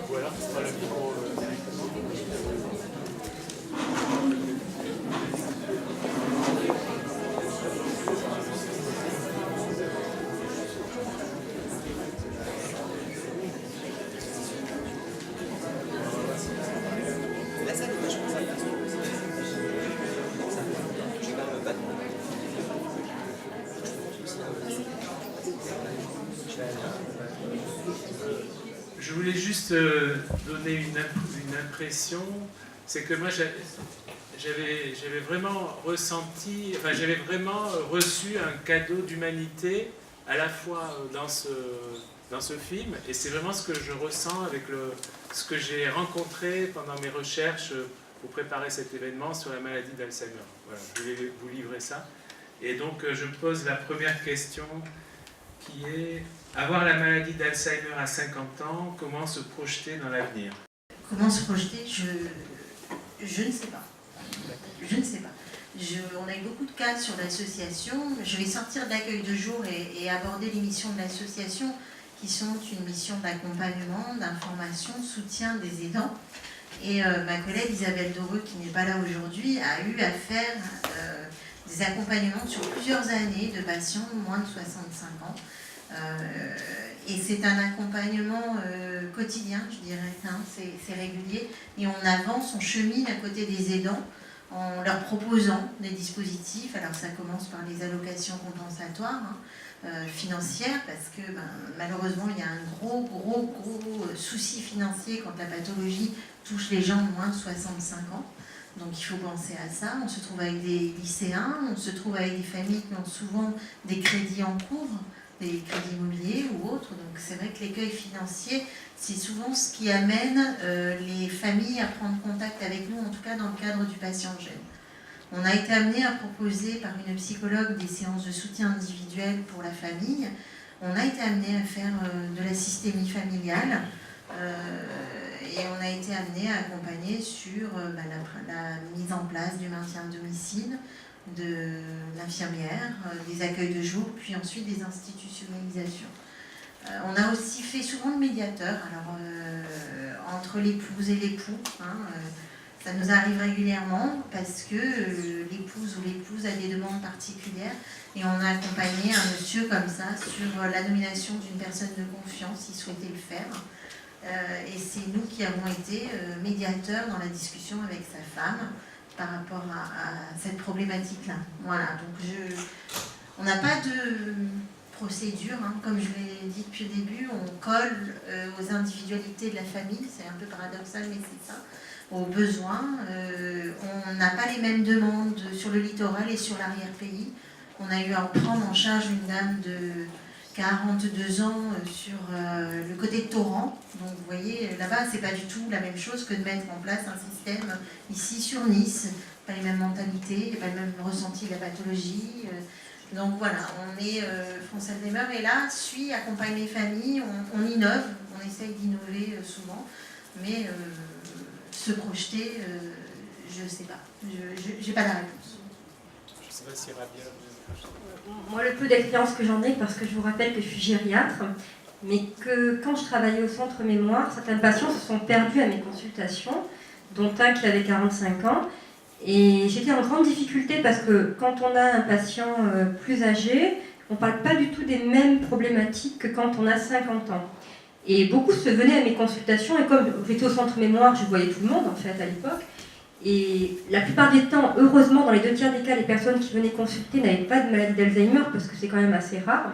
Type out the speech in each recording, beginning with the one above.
Voilà, ce sera le micro. Je voulais juste donner une impression, c'est que moi j'avais vraiment ressenti, enfin j'avais vraiment reçu un cadeau d'humanité à la fois dans ce film, et c'est vraiment ce que je ressens avec ce que j'ai rencontré pendant mes recherches pour préparer cet événement sur la maladie d'Alzheimer. Voilà, je voulais vous livrer ça. Et donc je pose la première question qui est: avoir la maladie d'Alzheimer à 50 ans, comment se projeter dans l'avenir? Comment se projeter? Je ne sais pas. Je ne sais pas. On a eu beaucoup de cas sur l'association. Je vais sortir de l'accueil de jour et aborder les missions de l'association, qui sont une mission d'accompagnement, d'information, de soutien des aidants. Et ma collègue Isabelle Doreux, qui n'est pas là aujourd'hui, a eu à faire des accompagnements sur plusieurs années de patients moins de 65 ans. Et c'est un accompagnement quotidien, je dirais, hein, c'est régulier, et on avance, on chemine à côté des aidants en leur proposant des dispositifs. Alors ça commence par les allocations compensatoires financières, parce que malheureusement il y a un gros souci financier quand la pathologie touche les gens de moins de 65 ans. Donc il faut penser à ça. On se trouve avec des lycéens, on se trouve avec des familles qui ont souvent des crédits en cours, des crédits immobiliers ou autres. Donc c'est vrai que l'écueil financier, c'est souvent ce qui amène les familles à prendre contact avec nous, en tout cas dans le cadre du patient jeune. On a été amené à proposer par une psychologue des séances de soutien individuel pour la famille. On a été amené à faire de la systémie familiale. Et on a été amené à accompagner sur la mise en place du maintien à domicile, de l'infirmière, des accueils de jour, puis ensuite des institutionnalisations. On a aussi fait souvent de médiateur, alors entre l'épouse et l'époux. Ça nous arrive régulièrement parce que l'épouse ou l'épouse a des demandes particulières, et on a accompagné un monsieur comme ça sur la nomination d'une personne de confiance, il souhaitait le faire. Et c'est nous qui avons été médiateurs dans la discussion avec sa femme par rapport à cette problématique-là. Voilà, donc on n'a pas de procédure, comme je l'ai dit depuis le début, on colle aux individualités de la famille, c'est un peu paradoxal, mais c'est ça, aux besoins. On n'a pas les mêmes demandes sur le littoral et sur l'arrière-pays. On a eu à prendre en charge une dame de 42 ans sur le côté de Torrent. Donc vous voyez, là-bas, c'est pas du tout la même chose que de mettre en place un système ici sur Nice. Pas les mêmes mentalités, pas le même ressenti de la pathologie. Donc voilà, on est France Alzheimer, et là, accompagne les familles, on innove, on essaye d'innover souvent, mais se projeter, je ne sais pas, je n'ai pas la réponse. Je ne sais pas si Rabia... Moi, le peu d'expérience que j'en ai, parce que je vous rappelle que je suis gériatre, mais que quand je travaillais au centre mémoire, certains patients se sont perdus à mes consultations, dont un qui avait 45 ans, et j'étais en grande difficulté parce que quand on a un patient plus âgé, on ne parle pas du tout des mêmes problématiques que quand on a 50 ans. Et beaucoup se venaient à mes consultations, et comme j'étais au centre mémoire, je voyais tout le monde en fait à l'époque. Et la plupart des temps, heureusement, dans les 2 tiers des cas, les personnes qui venaient consulter n'avaient pas de maladie d'Alzheimer, parce que c'est quand même assez rare.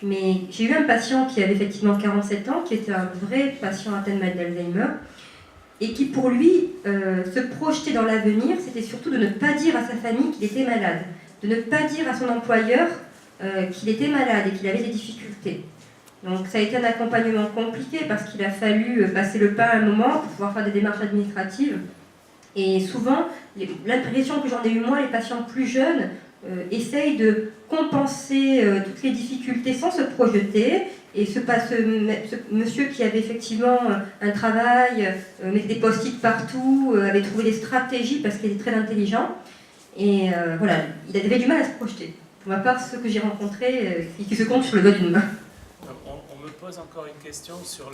Mais j'ai eu un patient qui avait effectivement 47 ans, qui était un vrai patient atteint de maladie d'Alzheimer, et qui pour lui, se projeter dans l'avenir, c'était surtout de ne pas dire à sa famille qu'il était malade, de ne pas dire à son employeur qu'il était malade et qu'il avait des difficultés. Donc ça a été un accompagnement compliqué, parce qu'il a fallu passer le pas à un moment pour pouvoir faire des démarches administratives. Et souvent, l'impression que j'en ai eu moi, les patients plus jeunes essayent de compenser toutes les difficultés sans se projeter, Et ce monsieur qui avait effectivement un travail, mettait des post-it partout, avait trouvé des stratégies parce qu'il était très intelligent. Et voilà, il avait du mal à se projeter. Pour ma part, ceux que j'ai rencontrés, qui se comptent sur le doigt d'une main. On me pose encore une question sur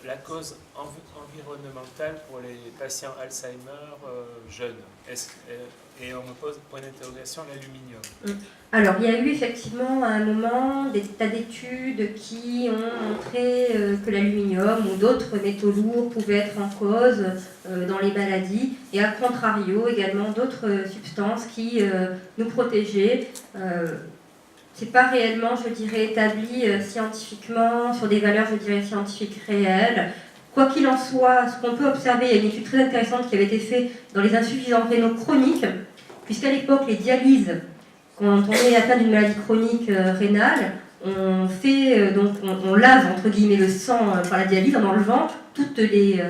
la cause environnementale pour les patients Alzheimer jeunes. Et on me pose, point d'interrogation, l'aluminium. Alors, il y a eu effectivement à un moment des tas d'études qui ont montré que l'aluminium ou d'autres métaux lourds pouvaient être en cause dans les maladies, et à contrario également d'autres substances qui nous protégeaient. C'est pas réellement, je dirais, établi scientifiquement, sur des valeurs, je dirais, scientifiques réelles. Quoi qu'il en soit, ce qu'on peut observer, il y a une étude très intéressante qui avait été faite dans les insuffisants rénaux chroniques, puisqu'à l'époque, les dialyses, quand on est atteint d'une maladie chronique rénale, on fait, donc on lave, entre guillemets, le sang par la dialyse en enlevant toutes les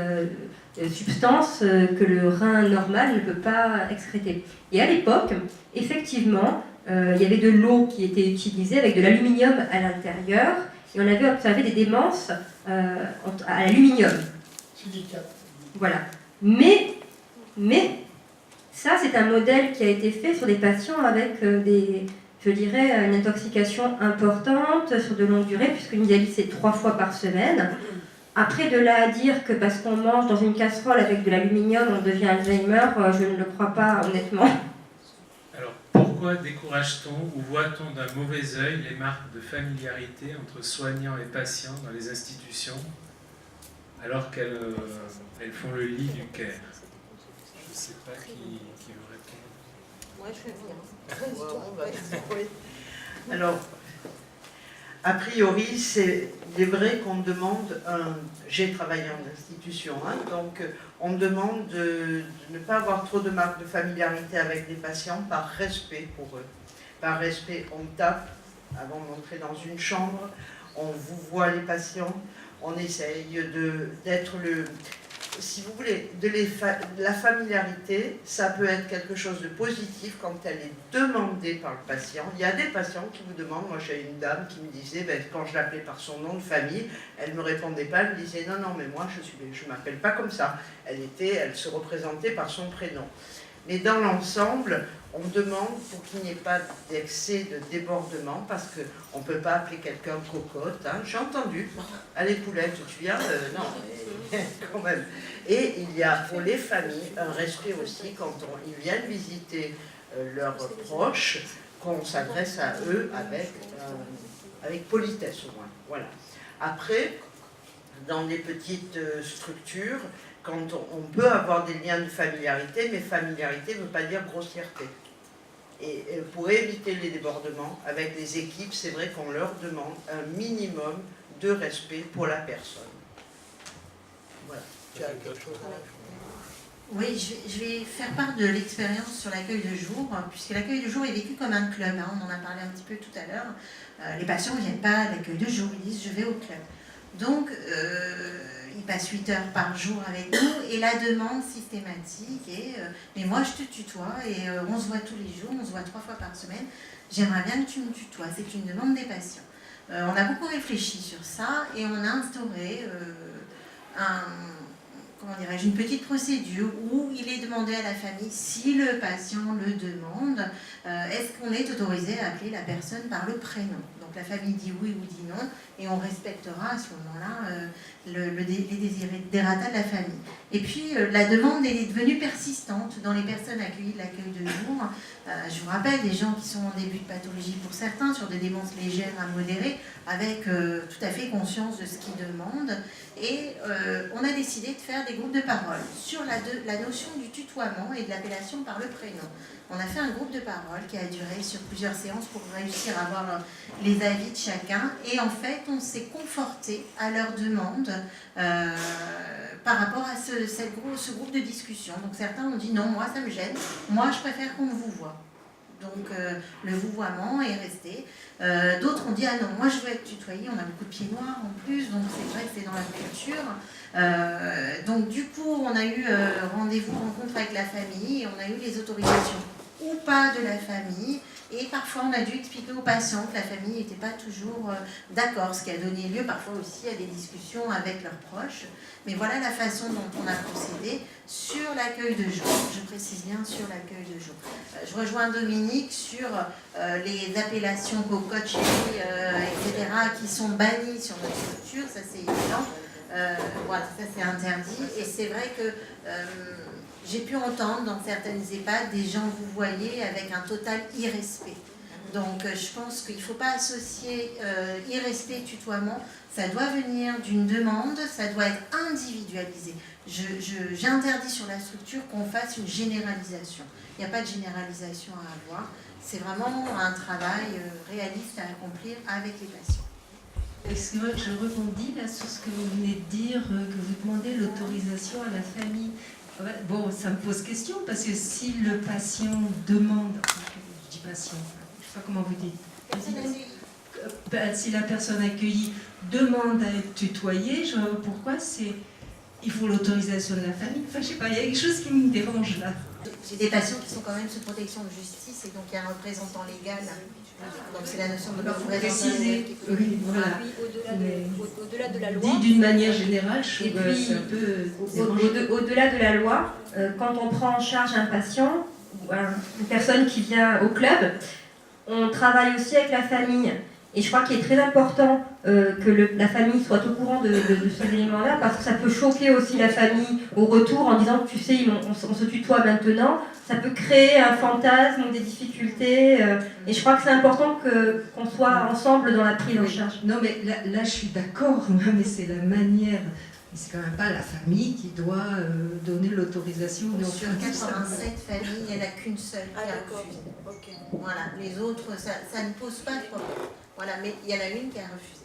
substances que le rein normal ne peut pas excréter. Et à l'époque, effectivement, il y avait de l'eau qui était utilisée avec de l'aluminium à l'intérieur, et on avait observé des démences à l'aluminium. Voilà. Mais ça, c'est un modèle qui a été fait sur des patients avec je dirais, une intoxication importante sur de longue durée, puisqu'une dialyse, c'est 3 fois par semaine. Après, de là à dire que parce qu'on mange dans une casserole avec de l'aluminium, on devient Alzheimer, je ne le crois pas, honnêtement. Alors, pourquoi décourage-t-on ou voit-on d'un mauvais œil les marques de familiarité entre soignants et patients dans les institutions, alors qu'elles font le lit du Caire? Je ne sais pas qui veut répondre. Moi, je vais venir. Alors, a priori, il est vrai qu'on demande, j'ai travaillé en institution, donc on demande de ne pas avoir trop de marques de familiarité avec les patients par respect pour eux. Par respect, on tape avant d'entrer dans une chambre, on vous voit les patients, on essaye d'être le... Si vous voulez, la familiarité, ça peut être quelque chose de positif quand elle est demandée par le patient. Il y a des patients qui vous demandent, moi j'ai une dame qui me disait, quand je l'appelais par son nom de famille, elle ne me répondait pas, elle me disait non, mais moi je ne m'appelle pas comme ça. Elle se représentait par son prénom. Mais dans l'ensemble, on demande pour qu'il n'y ait pas d'excès de débordement, parce qu'on ne peut pas appeler quelqu'un cocotte. Hein. J'ai entendu, allez poulette, tu viens non, mais quand même. Et il y a pour les familles un respect aussi quand ils viennent visiter leurs proches, qu'on s'adresse à eux avec politesse au moins. Voilà. Après, dans les petites structures, quand on peut avoir des liens de familiarité, mais familiarité ne veut pas dire grossièreté. Et pour éviter les débordements, avec les équipes, c'est vrai qu'on leur demande un minimum de respect pour la personne. Voilà. Tu as quelque chose à rajouter ? Oui, je vais faire part de l'expérience sur l'accueil de jour, puisque l'accueil de jour est vécu comme un club, hein, on en a parlé un petit peu tout à l'heure. Les patients ne viennent pas à l'accueil de jour, ils disent « je vais au club ». Donc, ils passent 8 heures par jour avec nous, et la demande systématique est mais moi je te tutoie, et on se voit tous les jours, on se voit 3 fois par semaine, j'aimerais bien que tu me tutoies ». C'est une demande des patients. On a beaucoup réfléchi sur ça, et on a instauré une petite procédure où il est demandé à la famille, si le patient le demande, est-ce qu'on est autorisé à appeler la personne par le prénom. Donc la famille dit oui ou dit non, et on respectera à ce moment-là les desiderata de la famille. Et puis la demande est devenue persistante dans les personnes accueillies de l'accueil de jour. Je vous rappelle, des gens qui sont en début de pathologie pour certains, sur des démences légères à modérées, avec tout à fait conscience de ce qu'ils demandent. Et on a décidé de faire des groupes de parole sur la notion du tutoiement et de l'appellation par le prénom. On a fait un groupe de parole qui a duré sur plusieurs séances pour réussir à avoir les avis de chacun. Et en fait, on s'est conforté à leur demande par rapport à ce groupe de discussion. Donc certains ont dit non, moi ça me gêne, moi je préfère qu'on me vous voit. Donc le vouvoiement est resté. D'autres ont dit ah non, moi je veux être tutoyée, on a beaucoup de pieds noirs en plus, donc c'est vrai que c'est dans la culture. Donc du coup on a eu rencontre avec la famille, et on a eu les autorisations ou pas de la famille, Et parfois, on a dû expliquer aux patients que la famille n'était pas toujours d'accord, ce qui a donné lieu parfois aussi à des discussions avec leurs proches. Mais voilà la façon dont on a procédé sur l'accueil de jour. Je précise bien sur l'accueil de jour. Je rejoins Dominique sur les appellations cocotte, etc., qui sont bannies sur notre structure, ça c'est évident. Voilà, ça c'est interdit. Et c'est vrai que j'ai pu entendre dans certaines EHPAD des gens vous voyez avec un total irrespect. Donc je pense qu'il ne faut pas associer irrespect et tutoiement. Ça doit venir d'une demande, ça doit être individualisé. J'interdis sur la structure qu'on fasse une généralisation. Il n'y a pas de généralisation à avoir. C'est vraiment un travail réaliste à accomplir avec les patients. Excusez-moi, je rebondis là sur ce que vous venez de dire, que vous demandez l'autorisation à la famille. Bon, ça me pose question, parce que si le patient demande, je dis patient, je ne sais pas comment vous dites, si la personne accueillie demande à être tutoyée, je vois pourquoi il faut l'autorisation de la famille. Enfin, je sais pas, il y a quelque chose qui me dérange là. J'ai des patients qui sont quand même sous protection de justice et donc il y a un représentant légal. Donc c'est la notion de préciser. Oui, voilà. Au-delà de la loi. Dit d'une manière générale, je trouve que c'est un peu. Au-delà de la loi, quand on prend en charge un patient ou une personne qui vient au club, on travaille aussi avec la famille. Et je crois qu'il est très important que la famille soit au courant de ces éléments-là, parce que ça peut choquer aussi la famille au retour en disant que tu sais, on se tutoie maintenant. Ça peut créer un fantasme ou des difficultés. Et je crois que c'est important qu'on soit ensemble dans la prise en charge. Non, mais là je suis d'accord, mais c'est la manière. C'est quand même pas la famille qui doit donner l'autorisation. Sur 87 familles, il n'y en a qu'une seule qui a refusé. Okay. Voilà, les autres, ça ne pose pas de problème. Voilà, mais il y en a une qui a refusé.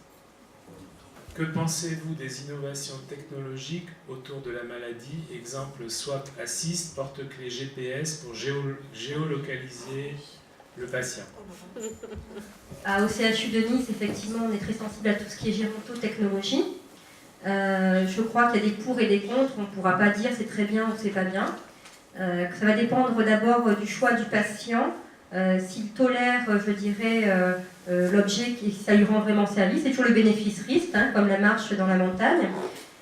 Que pensez-vous des innovations technologiques autour de la maladie? Exemple, Swap Assist, porte-clés GPS pour géolocaliser le patient. Au CHU de Nice, effectivement, on est très sensible à tout ce qui est gérontotechnologie. Je crois qu'il y a des pour et des contre. On ne pourra pas dire c'est très bien ou c'est pas bien. Ça va dépendre d'abord du choix du patient. S'il tolère, je dirais, l'objet qui ça lui rend vraiment service, c'est toujours le bénéfice-risque, comme la marche dans la montagne.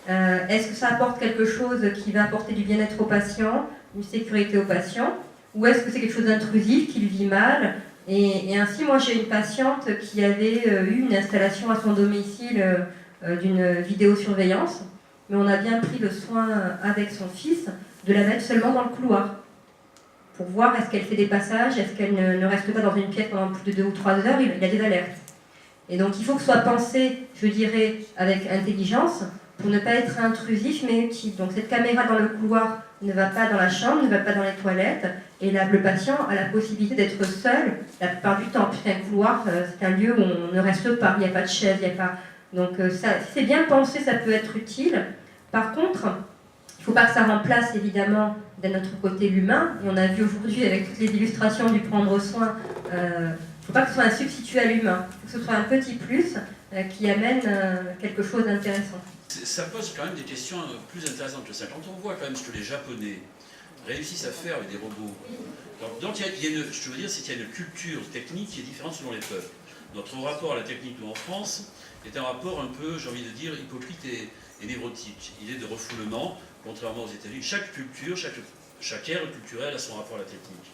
Est-ce que ça apporte quelque chose qui va apporter du bien-être au patient, une sécurité au patient, ou est-ce que c'est quelque chose d'intrusif qui lui vit mal? Et ainsi, moi j'ai une patiente qui avait eu une installation à son domicile d'une vidéosurveillance, mais on a bien pris le soin avec son fils de la mettre seulement dans le couloir, pour voir est-ce qu'elle fait des passages, est-ce qu'elle ne reste pas dans une pièce pendant plus de 2 ou 3 heures, il y a des alertes. Et donc il faut que ce soit pensé, je dirais, avec intelligence, pour ne pas être intrusif, mais utile. Donc cette caméra dans le couloir ne va pas dans la chambre, ne va pas dans les toilettes, et là, le patient a la possibilité d'être seul la plupart du temps, puisqu'un couloir, c'est un lieu où on ne reste pas, il n'y a pas de chaise, il n'y a pas... Donc ça, si c'est bien pensé, ça peut être utile. Par contre, il ne faut pas que ça remplace évidemment d'un autre côté l'humain. Et on a vu aujourd'hui avec toutes les illustrations du prendre soin, il ne faut pas que ce soit un substitut à l'humain. Il faut que ce soit un petit plus qui amène quelque chose d'intéressant. Ça pose quand même des questions plus intéressantes que ça. Quand on voit quand même ce que les Japonais réussissent à faire avec des robots, donc je veux dire, c'est qu'il y a une culture technique qui est différente selon les peuples. Notre rapport à la technique, nous en France, est un rapport un peu, j'ai envie de dire, hypocrite et névrotique. Il est de refoulement, contrairement aux États-Unis. Chaque culture, chaque ère culturelle a son rapport à la technique.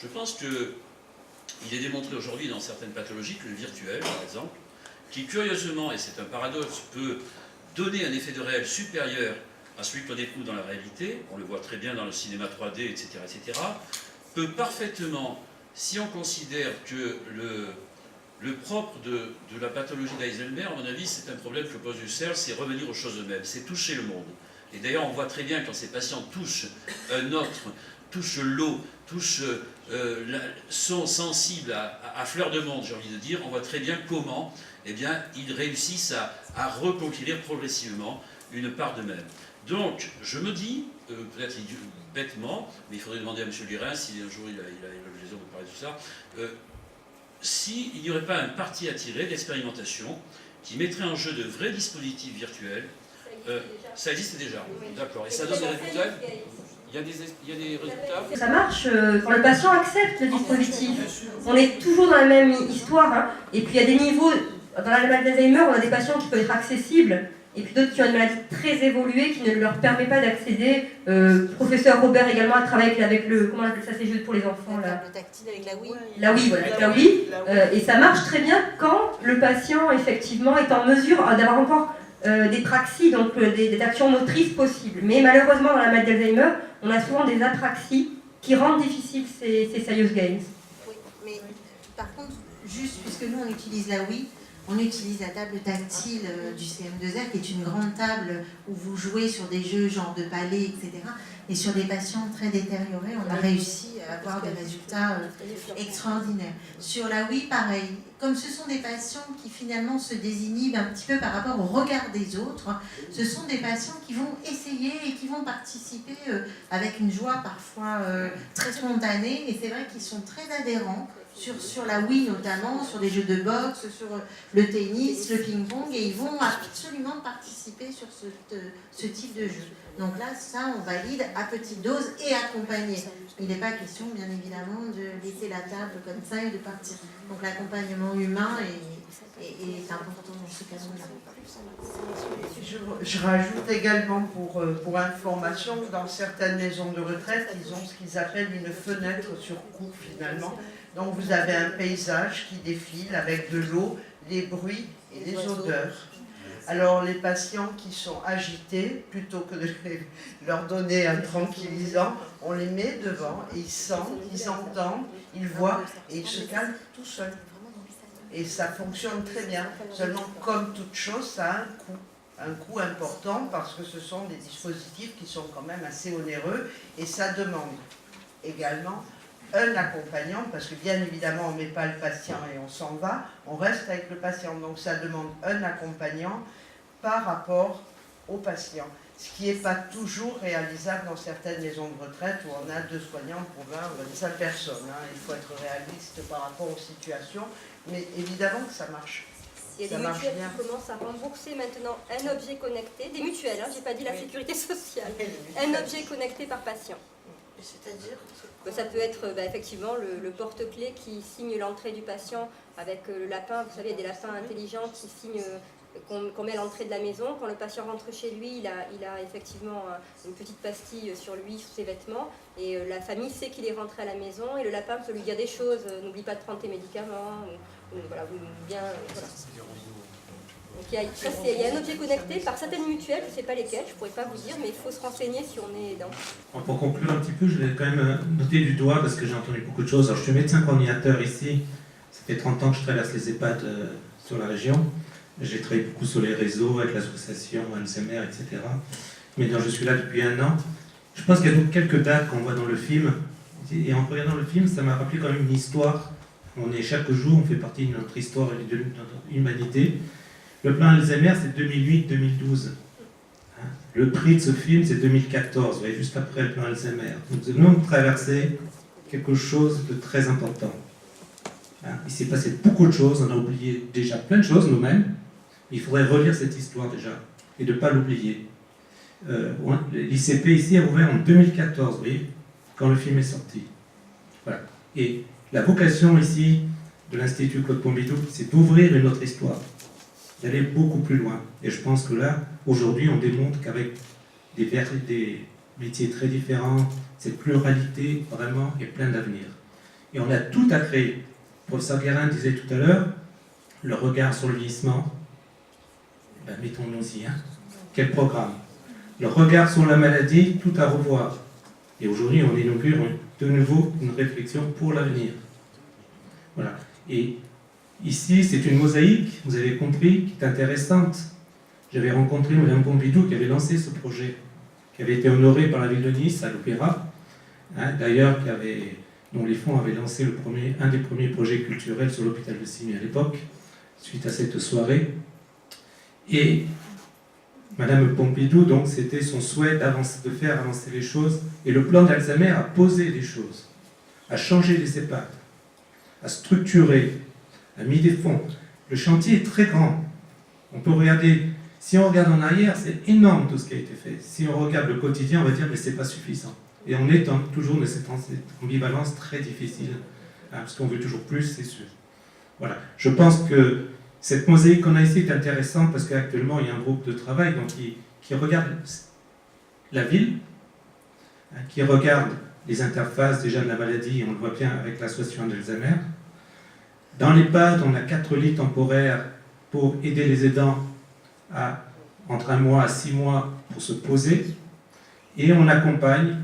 Je pense qu'il est démontré aujourd'hui dans certaines pathologies, que le virtuel, par exemple, qui curieusement, et c'est un paradoxe, peut donner un effet de réel supérieur à celui qu'on éprouve dans la réalité, on le voit très bien dans le cinéma 3D, etc., peut parfaitement, si on considère que le propre de la pathologie d'Eisenberg, à mon avis, c'est un problème que pose Husserl, c'est revenir aux choses eux-mêmes, c'est toucher le monde. Et d'ailleurs, on voit très bien quand ces patients touchent un autre, touchent l'eau, sont sensibles à fleur de monde, j'ai envie de dire, on voit très bien comment ils réussissent à reconquérir progressivement une part d'eux-mêmes. Donc, je me dis, peut-être bêtement, mais il faudrait demander à M. Guérin si un jour il a l'occasion de parler de tout ça, s'il n'y aurait pas un parti à tirer d'expérimentation qui mettrait en jeu de vrais dispositifs virtuels. Ça existe déjà, d'accord. Et ça donne des résultats? Il y a des résultats. Ça marche quand le patient accepte le dispositif. On est toujours dans la même histoire. Hein. Et puis il y a des niveaux. Dans la maladie d'Alzheimer, on a des patients qui peuvent être accessibles. Et puis d'autres qui ont une maladie très évoluée qui ne leur permet pas d'accéder. Professeur Robert également a travaillé avec le. Comment on appelle ça, ces jeux pour les enfants là. Le tactile avec la Wii. La Wii, voilà, avec la Wii. Et ça marche très bien quand le patient effectivement est en mesure d'avoir encore des praxies, donc des actions motrices possibles. Mais malheureusement, dans la maladie d'Alzheimer, on a souvent des apraxies qui rendent difficiles ces serious games. Oui, mais par contre, juste puisque nous on utilise la Wii, on utilise la table tactile du CM2R, qui est une grande table où vous jouez sur des jeux genre de palais, etc. Et sur des patients très détériorés, on a réussi à avoir des résultats extraordinaires. Sur la Wii, pareil. Comme ce sont des patients qui finalement se désinhibent un petit peu par rapport au regard des autres, ce sont des patients qui vont essayer et qui vont participer avec une joie parfois très spontanée. Et c'est vrai qu'ils sont très adhérents. Sur la Wii notamment, sur des jeux de boxe, sur le tennis, le ping-pong, et ils vont absolument participer sur ce type de jeu. Donc là, ça, on valide à petite dose et accompagné. Il n'est pas question, bien évidemment, de laisser la table comme ça et de partir. Donc l'accompagnement humain est important dans ce cas-là. Je rajoute également pour information, dans certaines maisons de retraite, ils ont ce qu'ils appellent une fenêtre sur cours finalement. Donc vous avez un paysage qui défile avec de l'eau, les bruits et les odeurs. Alors les patients qui sont agités, plutôt que de leur donner un tranquillisant, on les met devant et ils sentent, ils entendent, ils voient et ils se calment tout seuls. Et ça fonctionne très bien. Seulement, comme toute chose, ça a un coût important parce que ce sont des dispositifs qui sont quand même assez onéreux et ça demande également un accompagnant, parce que bien évidemment on ne met pas le patient et on s'en va, on reste avec le patient, donc ça demande un accompagnant par rapport au patient, ce qui n'est pas toujours réalisable dans certaines maisons de retraite où on a 2 soignants pour 20 ou 25 personnes, hein. Il faut être réaliste par rapport aux situations, mais évidemment que ça marche. Il y a des mutuelles qui commencent à rembourser maintenant un objet connecté, des mutuelles, hein, j'ai pas dit la sécurité sociale, un objet connecté par patient. C'est-à-dire Ça peut être effectivement le porte-clés qui signe l'entrée du patient avec le lapin. Vous savez, il y a des lapins intelligents qui signent, qu'on met à l'entrée de la maison. Quand le patient rentre chez lui, il a effectivement une petite pastille sur lui, sous ses vêtements. Et la famille sait qu'il est rentré à la maison. Et le lapin peut lui dire des choses. N'oublie pas de prendre tes médicaments. Voilà. Donc il y a un objet connecté par certaines mutuelles, je ne sais pas lesquelles, je ne pourrais pas vous dire, mais il faut se renseigner si on est aidant. Pour conclure un petit peu, je vais quand même noter du doigt, parce que j'ai entendu beaucoup de choses. Alors, je suis médecin coordinateur ici, ça fait 30 ans que je traverse les EHPAD sur la région. J'ai travaillé beaucoup sur les réseaux, avec l'association Alzheimer, etc. Mais donc, je suis là depuis 1 an. Je pense qu'il y a donc quelques dates qu'on voit dans le film. Et en regardant le film, ça m'a rappelé quand même une histoire. On est chaque jour, on fait partie de notre histoire et de notre humanité. Le plan Alzheimer, c'est 2008-2012. Le prix de ce film, c'est 2014, vous voyez, juste après le plan Alzheimer. Nous venons de traverser quelque chose de très important. Il s'est passé beaucoup de choses, on a oublié déjà plein de choses nous-mêmes. Il faudrait relire cette histoire déjà, et de ne pas l'oublier. L'ICP ici a ouvert en 2014, vous voyez, quand le film est sorti. Voilà. Et la vocation ici de l'Institut Claude Pompidou, c'est d'ouvrir une autre histoire, d'aller beaucoup plus loin. Et je pense que là, aujourd'hui, on démontre qu'avec des métiers très différents, cette pluralité, vraiment, est plein d'avenir. Et on a tout à créer. Le professeur Guérin disait tout à l'heure, le regard sur le vieillissement, mettons-nous-y, hein. Quel programme? Le regard sur la maladie, tout à revoir. Et aujourd'hui, on inaugure de nouveau une réflexion pour l'avenir. Voilà. Et ici, c'est une mosaïque, vous avez compris, qui est intéressante. J'avais rencontré Mme Pompidou qui avait lancé ce projet, qui avait été honoré par la ville de Nice à l'Opéra, hein, d'ailleurs, dont les fonds avaient lancé un des premiers projets culturels sur l'hôpital de Cimy à l'époque, suite à cette soirée. Et Mme Pompidou, donc, c'était son souhait de faire avancer les choses, et le plan d'Alzheimer a posé des choses, a changé les EHPAD, a structuré, a mis des fonds. Le chantier est très grand. On peut regarder, si on regarde en arrière, c'est énorme tout ce qui a été fait. Si on regarde le quotidien, on va dire mais c'est pas suffisant. Et on est toujours dans cette ambivalence très difficile, hein, parce qu'on veut toujours plus, c'est sûr. Voilà. Je pense que cette mosaïque qu'on a ici est intéressante parce qu'actuellement, il y a un groupe de travail donc, qui regarde la ville, hein, qui regarde les interfaces déjà de la maladie, on le voit bien avec l'association d'Alzheimer. Dans l'EHPAD, on a 4 lits temporaires pour aider les aidants à, entre 1 mois à 6 mois pour se poser. Et on accompagne,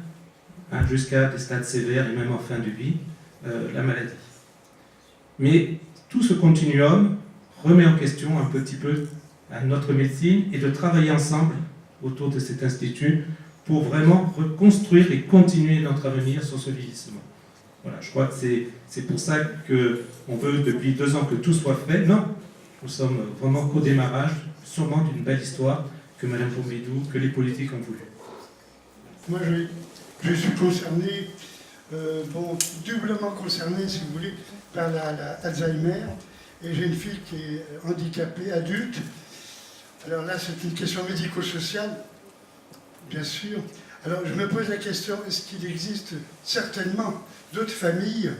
hein, jusqu'à des stades sévères et même en fin de vie, la maladie. Mais tout ce continuum remet en question un petit peu notre médecine et de travailler ensemble autour de cet institut pour vraiment reconstruire et continuer notre avenir sur ce vieillissement. Voilà, je crois que c'est pour ça qu'on veut depuis 2 ans que tout soit fait. Non, nous sommes vraiment qu'au démarrage, sûrement d'une belle histoire que Mme Pompidou, que les politiques ont voulu. Moi, je suis concerné, doublement concerné, si vous voulez, par l'Alzheimer. Et j'ai une fille qui est handicapée, adulte. Alors là, c'est une question médico-sociale, bien sûr. Alors je me pose la question, est-ce qu'il existe certainement d'autres familles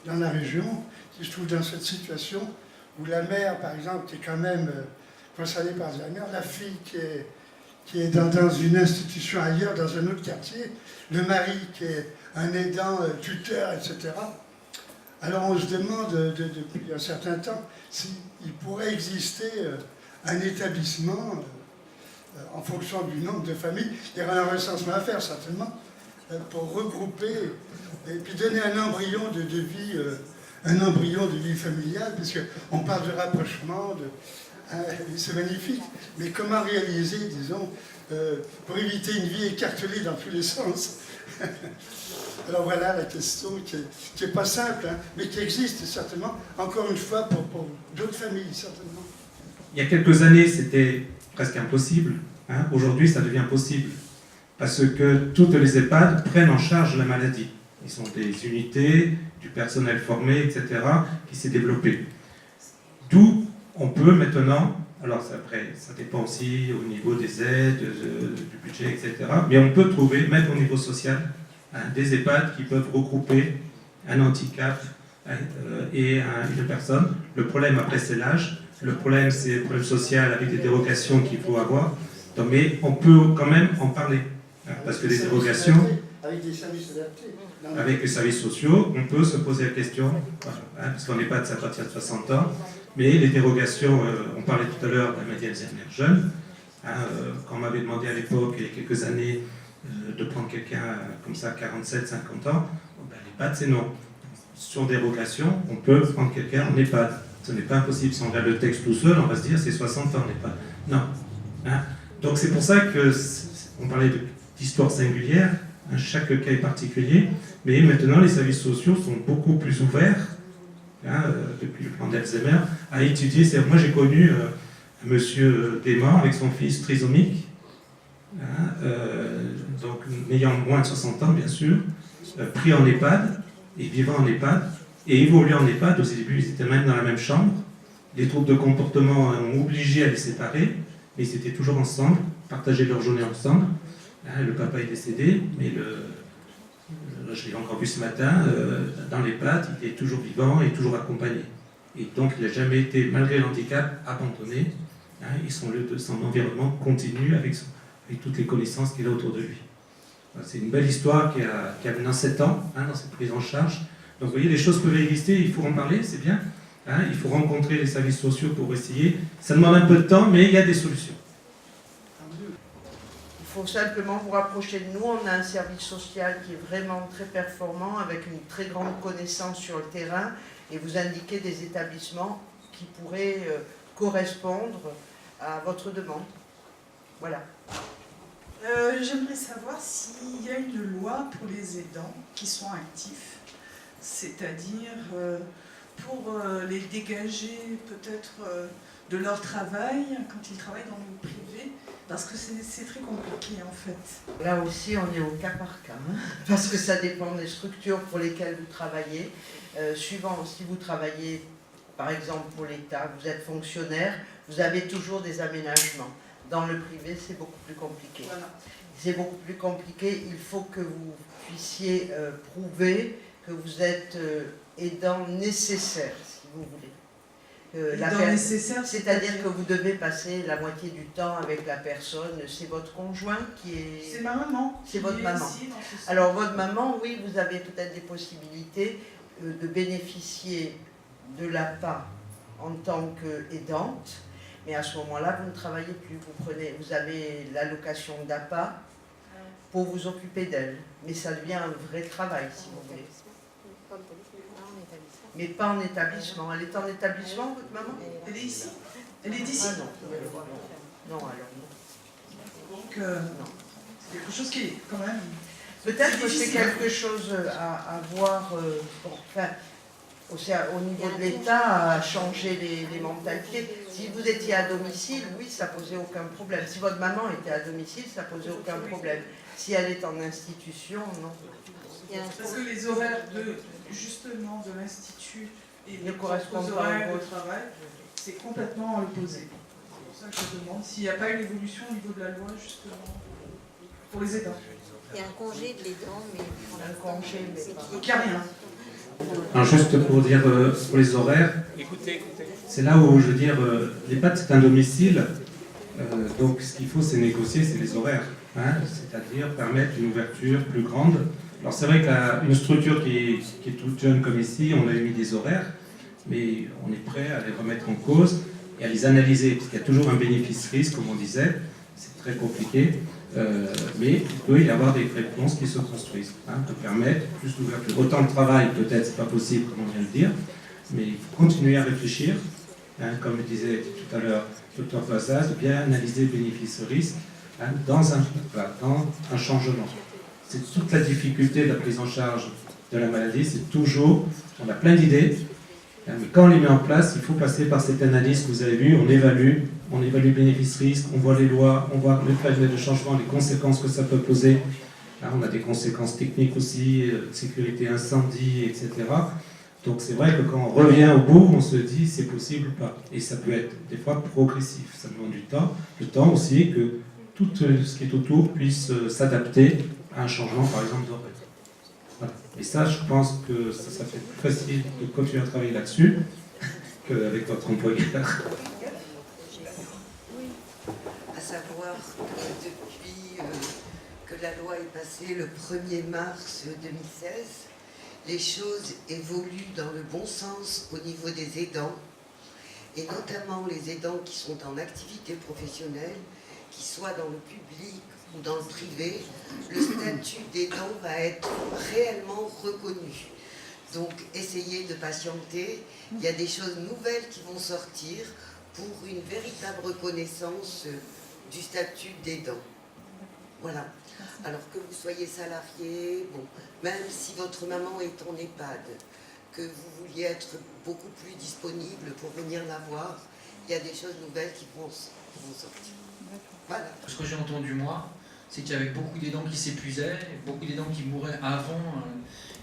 dans la région qui se trouvent dans cette situation où la mère, par exemple, qui est quand même concernée par Alzheimer, la fille qui est dans une institution ailleurs, dans un autre quartier, le mari qui est un aidant, tuteur, etc. Alors on se demande depuis un certain temps s'il pourrait exister un établissement en fonction du nombre de familles. Il y aura un recensement à faire certainement pour regrouper et puis donner un embryon de vie familiale, parce qu'on parle de rapprochement, c'est magnifique, mais comment réaliser, disons, pour éviter une vie écartelée dans tous les sens. Alors voilà la question qui n'est pas simple, hein, mais qui existe certainement, encore une fois, pour d'autres familles, certainement. Il y a quelques années, c'était presque impossible. Hein. Aujourd'hui, ça devient possible. Parce que toutes les EHPAD prennent en charge la maladie. Ils sont des unités, du personnel formé, etc., qui s'est développé. D'où on peut maintenant, alors après, ça dépend aussi au niveau des aides, du budget, etc., mais on peut trouver, même au niveau social, des EHPAD qui peuvent regrouper un handicap et une personne. Le problème après, c'est l'âge. Le problème, c'est le problème social avec des dérogations qu'il faut avoir. Donc, mais on peut quand même en parler. Parce que les dérogations, avec des services adaptés. avec les services sociaux, on peut se poser la question, parce qu'on n'est pas à partir de 60 ans, mais les dérogations, on parlait tout à l'heure de la maladie Alzheimer jeune. Quand on m'avait demandé à l'époque, il y a quelques années, de prendre quelqu'un comme ça, 47, 50 ans, l'EHPAD, c'est non. Sur dérogation, on peut prendre quelqu'un en EHPAD. Ce n'est pas impossible. Si on regarde le texte tout seul, on va se dire c'est 60 ans en EHPAD. Non. Hein? Donc c'est pour ça qu'on parlait d'histoire singulière, hein, chaque cas est particulier, mais maintenant les services sociaux sont beaucoup plus ouverts, hein, depuis le plan d'Alzheimer, à étudier. Moi j'ai connu un monsieur dément avec son fils trisomique, hein, donc ayant moins de 60 ans bien sûr, pris en EHPAD et vivant en EHPAD, et évoluant en EHPAD. Au début ils étaient même dans la même chambre, les troubles de comportement ont obligé à les séparer, mais ils étaient toujours ensemble, partageaient leur journée ensemble. Le papa est décédé, mais je l'ai encore vu ce matin, dans l'EHPAD, il est toujours vivant et toujours accompagné. Et donc il n'a jamais été, malgré l'handicap, abandonné. Et son environnement continue avec toutes les connaissances qu'il a autour de lui. C'est une belle histoire qui a maintenant 7 ans, dans cette prise en charge. Donc vous voyez, les choses peuvent exister, il faut en parler, c'est bien. Il faut rencontrer les services sociaux pour essayer. Ça demande un peu de temps, mais il y a des solutions. Il faut simplement vous rapprocher de nous. On a un service social qui est vraiment très performant, avec une très grande connaissance sur le terrain, et vous indiquer des établissements qui pourraient correspondre à votre demande. Voilà. J'aimerais savoir s'il y a une loi pour les aidants qui sont actifs, c'est-à-dire pour les dégager peut-être de leur travail quand ils travaillent dans le privé, parce que c'est très compliqué en fait. Là aussi, on est au cas par cas, parce que ça dépend des structures pour lesquelles vous travaillez. Suivant, si vous travaillez, par exemple, pour l'État, vous êtes fonctionnaire, vous avez toujours des aménagements. Dans le privé, c'est beaucoup plus compliqué. Voilà. C'est beaucoup plus compliqué. Il faut que vous puissiez prouver que vous êtes aidant nécessaire, si vous voulez. Nécessaire, C'est-à-dire que vous devez passer la moitié du temps avec la personne. C'est votre conjoint qui est... C'est ma maman. C'est votre maman. Ici, Alors votre maman, oui, vous avez peut-être des possibilités de bénéficier de l'APA en tant qu'aidante, mais à ce moment-là, vous ne travaillez plus. Vous avez l'allocation d'APA pour vous occuper d'elle, mais ça devient un vrai travail, si vous voulez. Mais pas en établissement. Elle est en établissement, votre maman? Elle est ici. Elle est d'ici. Ah non, non, alors non. Donc, c'est quelque chose qui est quand même... Peut-être que c'est difficile, hein. quelque chose à voir, enfin, au niveau de l'État, à changer les mentalités. Si vous étiez à domicile, oui, ça posait aucun problème. Si votre maman était à domicile, ça posait aucun problème. Si elle est en institution, non. Parce que les horaires justement de l'Institut et Ne les correspondent propres pas horaires aux de vôtres. travail, c'est complètement opposé. C'est pour ça que je demande s'il n'y a pas une évolution au niveau de la loi, justement, pour les aidants. Il y a un congé de l'aidant, mais Un congé, mais pas. Donc il n'y a rien. Alors juste pour dire pour les horaires, Écoutez. c'est là où je veux dire, l'EHPAD c'est un domicile, donc ce qu'il faut c'est négocier, c'est les horaires, hein, c'est-à-dire permettre une ouverture plus grande. Alors c'est vrai qu'une structure qui est toute jeune comme ici, on a mis des horaires, mais on est prêt à les remettre en cause et à les analyser, parce qu'il y a toujours un bénéfice-risque, comme on disait, c'est très compliqué. Mais il peut y avoir des réponses qui se construisent, hein, pour permettre plus d'ouverture. Autant de travail, peut-être, c'est pas possible, comme on vient de le dire, mais il faut continuer à réfléchir, hein, comme le disait tout à l'heure le Dr Fazaz, de bien analyser bénéfice-risque, hein, dans un changement. C'est toute la difficulté de la prise en charge de la maladie, c'est toujours, on a plein d'idées, hein, mais quand on les met en place, il faut passer par cette analyse que vous avez vue, on évalue bénéfice-risque, on voit les lois, on voit le périmètre de changement, les conséquences que ça peut poser. Là, on a des conséquences techniques aussi, sécurité incendie, etc. Donc c'est vrai que quand on revient au bout, on se dit c'est possible ou pas. Et ça peut être des fois progressif, ça demande du temps. Le temps aussi que tout ce qui est autour puisse s'adapter à un changement, par exemple, d'horaire. Voilà. Et ça, je pense que ça fait plus facile de continuer à travailler là-dessus qu'avec votre employeur. À savoir que depuis que la loi est passée le 1er mars 2016, les choses évoluent dans le bon sens au niveau des aidants, et notamment les aidants qui sont en activité professionnelle, qui soient dans le public ou dans le privé, le statut d'aidant va être réellement reconnu. Donc essayez de patienter, il y a des choses nouvelles qui vont sortir pour une véritable reconnaissance du statut d'aidant. Voilà. Alors que vous soyez salarié, bon, même si votre maman est en EHPAD, que vous vouliez être beaucoup plus disponible pour venir la voir, il y a des choses nouvelles qui vont sortir. Voilà. Ce que j'ai entendu moi, c'est qu'il y avait beaucoup d'aidants qui s'épuisaient, beaucoup d'aidants qui mouraient avant.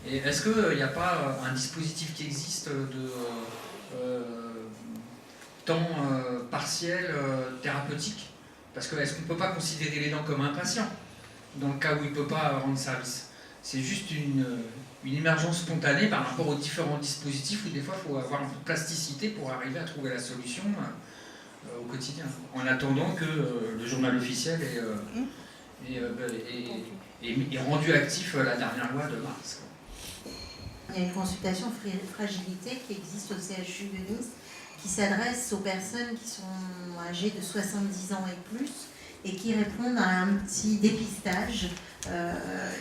Et est-ce qu'il n'y a pas un dispositif qui existe de temps partiel thérapeutique? Parce que est-ce qu'on ne peut pas considérer l'aidant comme un patient dans le cas où il ne peut pas rendre service? C'est juste une émergence spontanée par rapport aux différents dispositifs où des fois il faut avoir un peu de plasticité pour arriver à trouver la solution au quotidien, en attendant que le journal officiel est rendu actif la dernière loi de mars. Il y a une consultation fragilité qui existe au CHU de Nice qui s'adresse aux personnes qui sont âgées de 70 ans et plus et qui répondent à un petit dépistage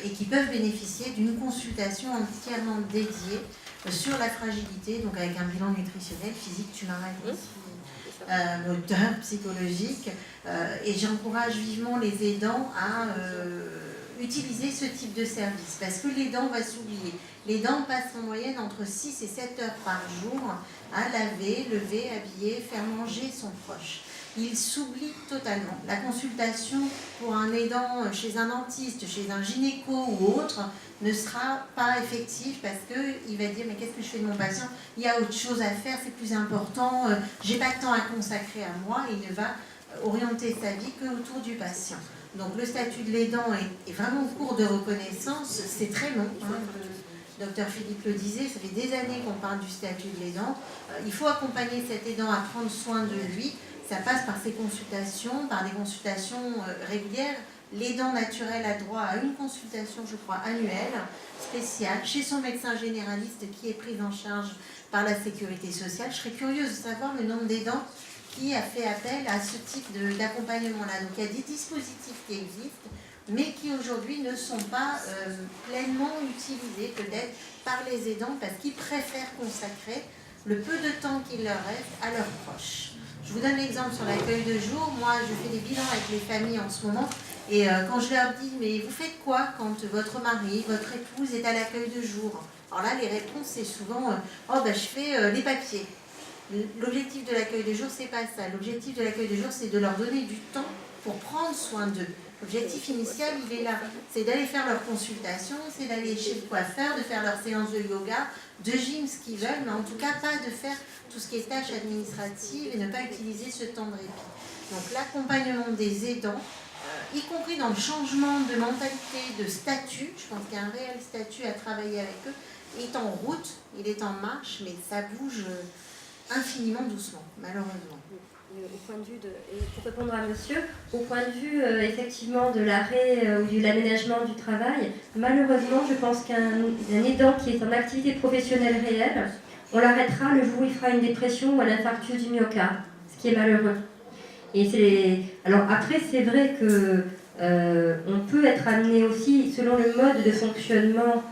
et qui peuvent bénéficier d'une consultation entièrement dédiée sur la fragilité, donc avec un bilan nutritionnel, physique, tumoral, moteur, psychologique. Et j'encourage vivement les aidants à utiliser ce type de service parce que l'aidant va s'oublier. L'aidant passe en moyenne entre 6 et 7 heures par jour à laver, lever, habiller, faire manger son proche. Il s'oublie totalement. La consultation pour un aidant chez un dentiste, chez un gynéco ou autre ne sera pas effective parce qu'il va dire mais qu'est-ce que je fais de mon patient? Il y a autre chose à faire, c'est plus important, j'ai pas de temps à consacrer à moi. Il ne va orienter sa vie qu'autour du patient. Donc le statut de l'aidant est vraiment en cours de reconnaissance, c'est très long. Le docteur Philippe le disait, ça fait des années qu'on parle du statut de l'aidant. Il faut accompagner cet aidant à prendre soin de lui. Ça passe par ses consultations, par des consultations régulières. L'aidant naturel a droit à une consultation, je crois, annuelle, spéciale, chez son médecin généraliste qui est prise en charge par la sécurité sociale. Je serais curieuse de savoir le nombre d'aidants qui a fait appel à ce type d'accompagnement-là. Donc il y a des dispositifs qui existent, mais qui aujourd'hui ne sont pas pleinement utilisés peut-être par les aidants parce qu'ils préfèrent consacrer le peu de temps qu'il leur reste à leurs proches. Je vous donne l'exemple sur l'accueil de jour. Moi, je fais des bilans avec les familles en ce moment. Et quand je leur dis, mais vous faites quoi quand votre mari, votre épouse est à l'accueil de jour? Alors là, les réponses, c'est souvent, oh ben je fais les papiers. L'objectif de l'accueil de jour, c'est pas ça. L'objectif de l'accueil de jour, c'est de leur donner du temps pour prendre soin d'eux. L'objectif initial, il est là. C'est d'aller faire leur consultation, c'est d'aller chez le coiffeur, de faire leur séance de yoga, de gym, ce qu'ils veulent, mais en tout cas pas de faire tout ce qui est tâches administratives et ne pas utiliser ce temps de répit. Donc l'accompagnement des aidants, y compris dans le changement de mentalité, de statut, je pense qu'il y a un réel statut à travailler avec eux, est en route, il est en marche, mais ça bouge infiniment doucement, malheureusement. Au point de vue et pour répondre à monsieur, au point de vue effectivement de l'arrêt ou de l'aménagement du travail, malheureusement, je pense qu'un aidant qui est en activité professionnelle réelle, on l'arrêtera le jour où il fera une dépression ou un infarctus du myocarde, ce qui est malheureux. Alors après, c'est vrai que on peut être amené aussi, selon le mode de fonctionnement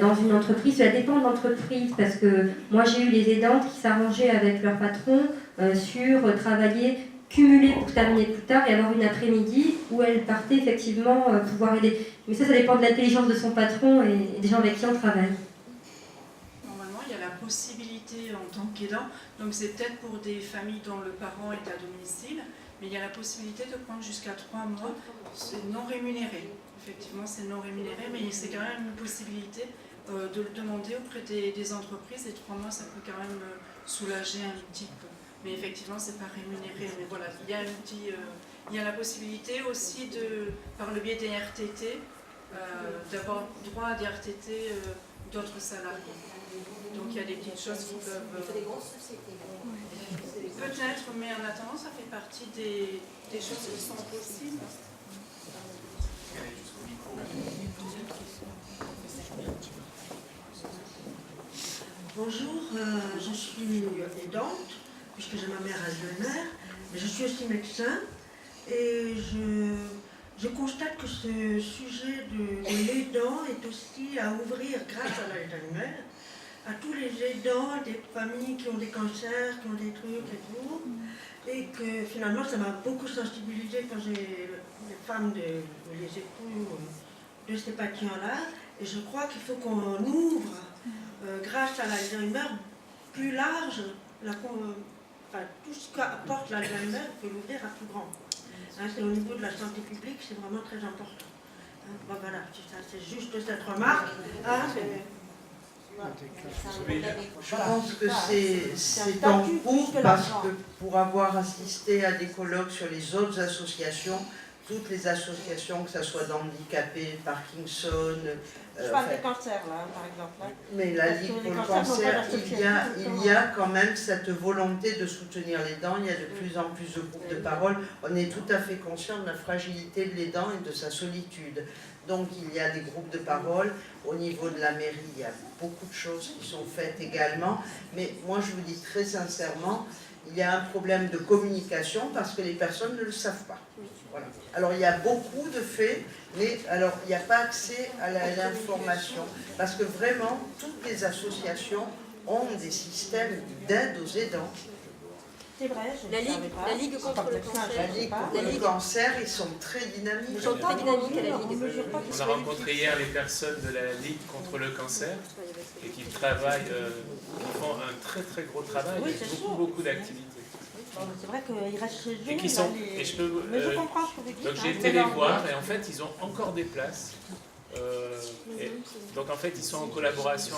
dans une entreprise, cela dépend de l'entreprise, parce que moi j'ai eu les aidantes qui s'arrangeaient avec leur patron sur travailler, cumuler pour terminer plus tard et avoir une après-midi où elles partaient effectivement pouvoir aider. Mais ça dépend de l'intelligence de son patron et des gens avec qui on travaille. Normalement, il y a la possibilité en tant qu'aidant, donc c'est peut-être pour des familles dont le parent est à domicile, mais il y a la possibilité de prendre jusqu'à 3 mois, c'est non rémunéré. Effectivement, c'est non rémunéré, mais c'est quand même une possibilité de le demander auprès des entreprises, et 3 mois, ça peut quand même soulager un petit peu. Mais effectivement, c'est pas rémunéré. Mais voilà, il y a la possibilité aussi, par le biais des RTT, d'avoir droit à des RTT d'autres salariés. Donc il y a des petites choses qui peuvent... C'est des grosses sociétés. Peut-être, mais en attendant, ça fait partie des choses qui sont possibles. Bonjour, je suis aidante, puisque j'ai ma mère Alzheimer, mais je suis aussi médecin, et je constate que ce sujet de l'aidant est aussi à ouvrir grâce à l'Alzheimer, à tous les aidants, des familles qui ont des cancers, qui ont des trucs et tout, et que finalement ça m'a beaucoup sensibilisée quand j'ai les femmes, les époux de ces patients-là, et je crois qu'il faut qu'on ouvre, grâce à l'Alzheimer, plus large, tout ce qu'apporte l'Alzheimer, il faut l'ouvrir à plus grand. C'est au niveau de la santé publique, c'est vraiment très important. Voilà, c'est juste cette remarque. Je pense que c'est en cours parce que pour avoir assisté à des colloques sur les autres associations, toutes les associations, que ce soit d'handicapés, Parkinson... Je parle des cancers, là, par exemple. Là. Mais la Ligue pour le cancer, il y a quand même cette volonté de soutenir l'aidant. Il y a de plus en plus de groupes de parole. On est tout à fait conscient de la fragilité de l'aidant et de sa solitude. Donc il y a des groupes de parole. Au niveau de la mairie, il y a beaucoup de choses qui sont faites également. Mais moi, je vous dis très sincèrement, il y a un problème de communication parce que les personnes ne le savent pas. Voilà. Alors il y a beaucoup de faits, mais alors il n'y a pas accès à l'information. Parce que vraiment, toutes les associations ont des systèmes d'aide aux aidants. C'est vrai, la Ligue contre le cancer. La Ligue contre le cancer, ils sont très dynamiques. Ils sont très dynamiques à la Ligue. On a rencontré hier les personnes de la Ligue contre le cancer et qui travaillent, qui font un très très gros travail avec beaucoup d'activités. C'est vrai qu'ils restent chez eux. Et qui sont, mais je comprends ce que vous dites. donc j'ai été les voir et en fait ils ont encore des places. Donc en fait ils sont en collaboration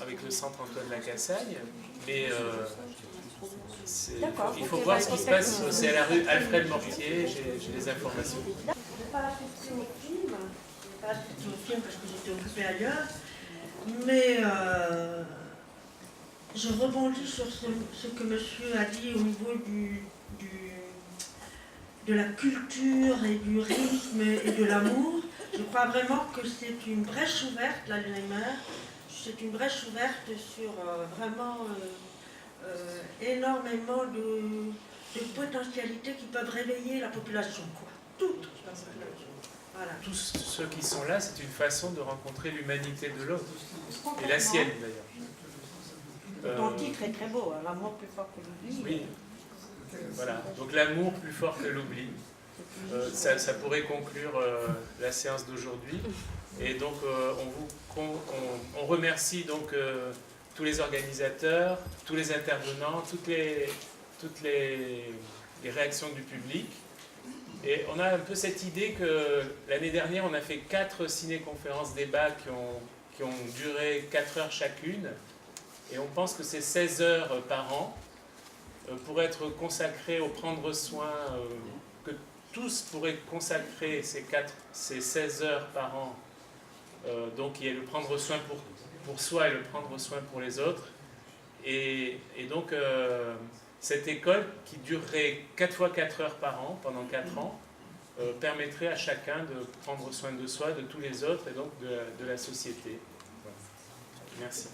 avec le centre Antoine Lacassagne, mais D'accord. Il faut Ok, voir bah, ce qui se je passe. respecte. C'est à la rue Alfred Mortier, j'ai les informations. Je n'ai pas assisté au film, parce que j'étais occupée ailleurs, mais je rebondis sur ce que monsieur a dit au niveau de la culture et du rythme et de l'amour. Je crois vraiment que c'est une brèche ouverte, l'Alzheimer. C'est une brèche ouverte sur vraiment énormément de potentialités qui peuvent réveiller la population, quoi. Toute la population. Voilà. Tous ceux qui sont là, c'est une façon de rencontrer l'humanité de l'autre. Et la sienne d'ailleurs. Ton titre est très beau, hein, l'amour plus fort que l'oubli. Oui. Voilà. Donc l'amour plus fort que l'oubli. Ça pourrait conclure la séance d'aujourd'hui. Et donc on remercie donc tous les organisateurs, tous les intervenants, toutes les réactions du public. Et on a un peu cette idée que l'année dernière, on a fait 4 ciné-conférences débats qui ont duré 4 heures chacune. Et on pense que ces 16 heures par an pourraient être consacrées au prendre soin, que tous pourraient consacrer ces 16 heures par an. Donc il y a le prendre soin pour soi et le prendre soin pour les autres. Et donc cette école qui durerait 4 fois 4 heures par an pendant 4 ans permettrait à chacun de prendre soin de soi, de tous les autres et donc de la société. Voilà. Merci.